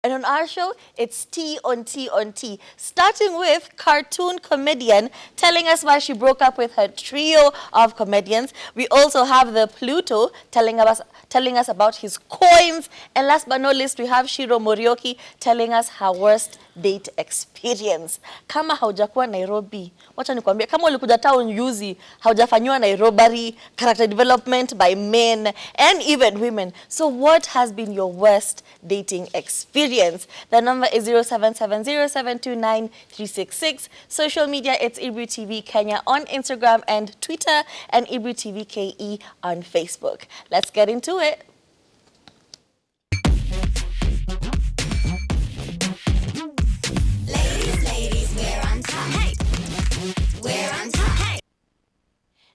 And on our show, it's tea on tea on tea. Starting with cartoon comedian telling us why she broke up with her trio of comedians. We also have the Pluto telling us about his coins. And last but not least, we have Shiro Morioki telling us her worst date experience. Kama haujakuwa Nairobi, wacha nikwambia, kama ulikuja town yuzi, haujafanywa Nairobi, character development by men and even women. So what has been your worst dating experience? The number is 0770729366. Social media, it's Ibru TV Kenya on Instagram and Twitter, and Ibru TV KE on Facebook. Let's get into it.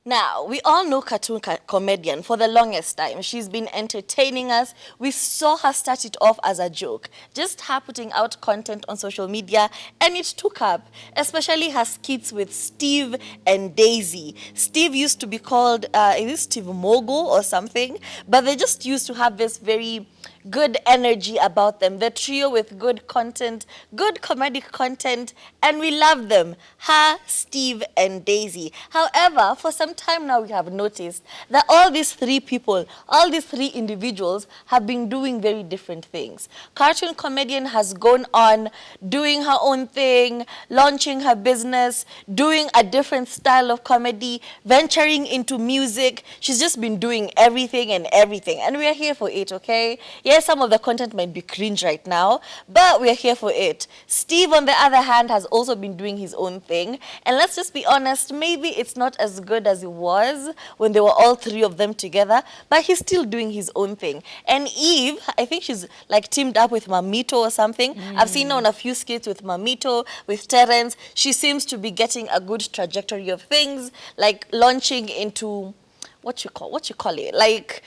Now, we all know cartoon comedian for the longest time. She's been entertaining us. We saw her start it off as a joke, just her putting out content on social media, and it took up, especially her skits with Steve and Daisy. Steve used to be called, is it Steve Mogul or something? But they just used to have this very good energy about them. The trio with good content, good comedic content, and we love them. Her, Steve, and Daisy. However, for some time now we have noticed that all these three people, all these three individuals have been doing very different things. Cartoon comedian has gone on doing her own thing, launching her business, doing a different style of comedy, venturing into music. She's just been doing everything and everything. And we are here for it, okay? Yes, some of the content might be cringe right now, but we're here for it. Steve, on the other hand, has also been doing his own thing. And let's just be honest, maybe it's not as good as it was when they were all three of them together, but he's still doing his own thing. And Eve, I think she's like teamed up with Mamito or something. I've seen her on a few skits with Mamito, with Terence. She seems to be getting a good trajectory of things, like launching into, what you call it? Like,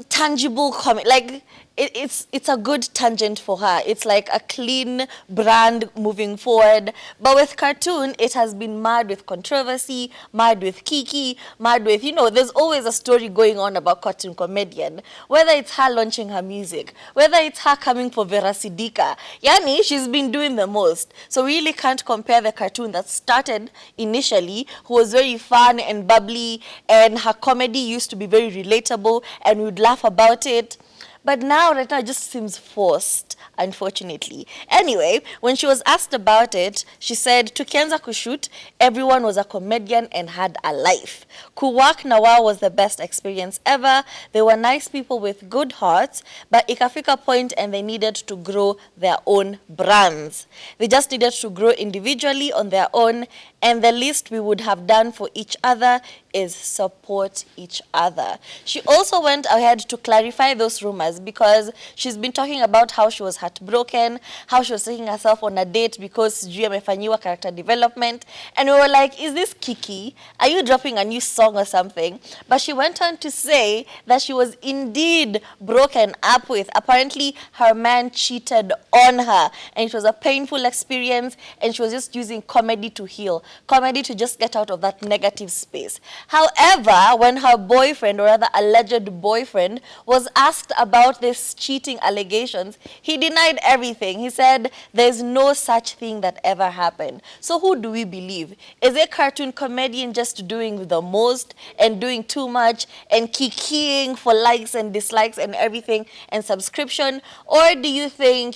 tangible comment, like it's a good tangent for her. It's like a clean brand moving forward. But with cartoon, it has been mad with controversy, mad with Kiki, mad with, there's always a story going on about cartoon comedian. Whether it's her launching her music, whether it's her coming for Vera Sidika. Yani, she's been doing the most. So we really can't compare the cartoon that started initially, who was very fun and bubbly, and her comedy used to be very relatable, and we'd laugh about it. But now, right now, it just seems forced, unfortunately. Anyway, when she was asked about it, she said, tukianza kushoot, everyone was a comedian and had a life. Kuwak na wao was the best experience ever. They were nice people with good hearts, but ikafika point and they needed to grow their own brands. They just needed to grow individually on their own, and the least we would have done for each other is support each other. She also went ahead to clarify those rumors, because she's been talking about how she was heartbroken, how she was taking herself on a date because sijui amefanyiwa character development. And we were like, is this Kiki? Are you dropping a new song or something? But she went on to say that she was indeed broken up with. Apparently, her man cheated on her, and it was a painful experience, and she was just using comedy to heal, comedy to just get out of that negative space. However, when her boyfriend, or rather alleged boyfriend, was asked about these cheating allegations, he denied everything. He said there's no such thing that ever happened. So who do we believe? Is a cartoon comedian just doing the most and doing too much and kikiing for likes and dislikes and everything and subscription? Or do you think,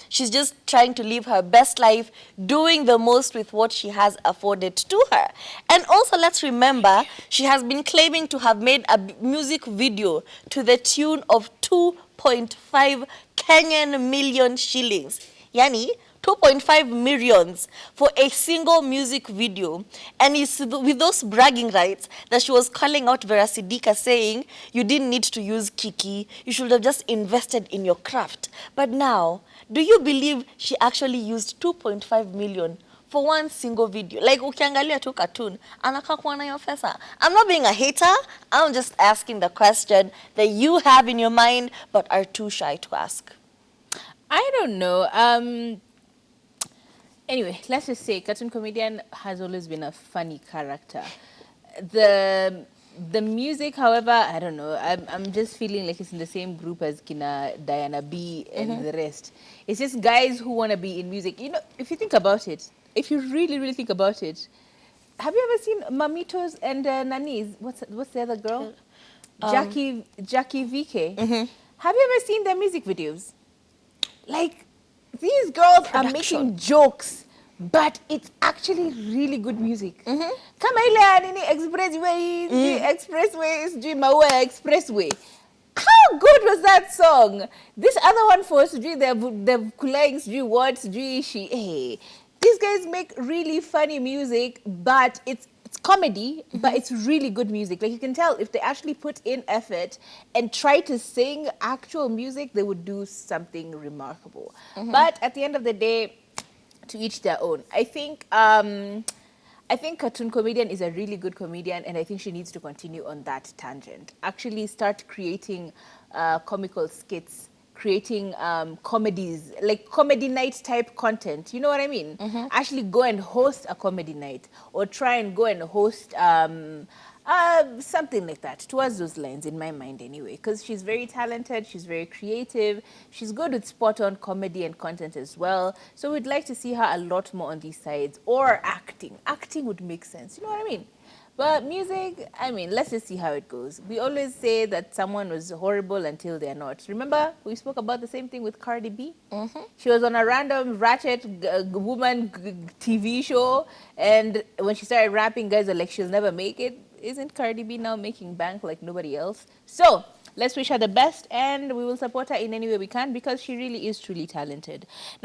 she's just trying to live her best life, doing the most with what she has afforded to her? And also, let's remember, she has been claiming to have made a music video to the tune of 2.5 Kenyan million shillings. Yani, 2.5 millions for a single music video. And it's with those bragging rights that she was calling out Vera Sidika, saying, you didn't need to use Kiki, you should have just invested in your craft. But now, do you believe she actually used 2.5 million for one single video? Like, ukiangalia tu cartoon, anaka kuwa na hiyo pesa. I'm not being a hater, I'm just asking the question that you have in your mind but are too shy to ask. I don't know. Anyway, let's just say cartoon comedian has always been a funny character. The The music, however, I don't know. I'm just feeling like it's in the same group as Kina, Diana B, and the rest. It's just guys who want to be in music. You know, if you think about it, if you really, really think about it, have you ever seen Mamitos and Nanis? What's the other girl? Jackie VK. Have you ever seen their music videos? Like, these girls are making jokes, but it's actually really good music. Kama ile nini expressway, Maua Expressway. How good was that song? This other one for Sujui, the Kulang Sujui what Sujui she. Hey, these guys make really funny music, but it's comedy, but it's really good music. Like, you can tell if they actually put in effort and try to sing actual music, they would do something remarkable. But at the end of the day, to each their own. I think Cartoon Comedian is a really good comedian, and I think she needs to continue on that tangent. Actually start creating comical skits, creating comedies, like comedy night type content. You know what I mean? Actually go and host a comedy night, or try and go and host something like that, towards those lines, in my mind anyway, because she's very talented, she's very creative, she's good with spot-on comedy and content as well. So we'd like to see her a lot more on these sides, or acting. Acting would make sense, you know what I mean? But music, I mean, let's just see how it goes. We always say that someone was horrible until they're not. Remember, we spoke about the same thing with Cardi B? She was on a random ratchet woman TV show, and when she started rapping, guys were like, she'll never make it. Isn't Cardi B now making bank like nobody else? So let's wish her the best, and we will support her in any way we can, because she really is truly talented.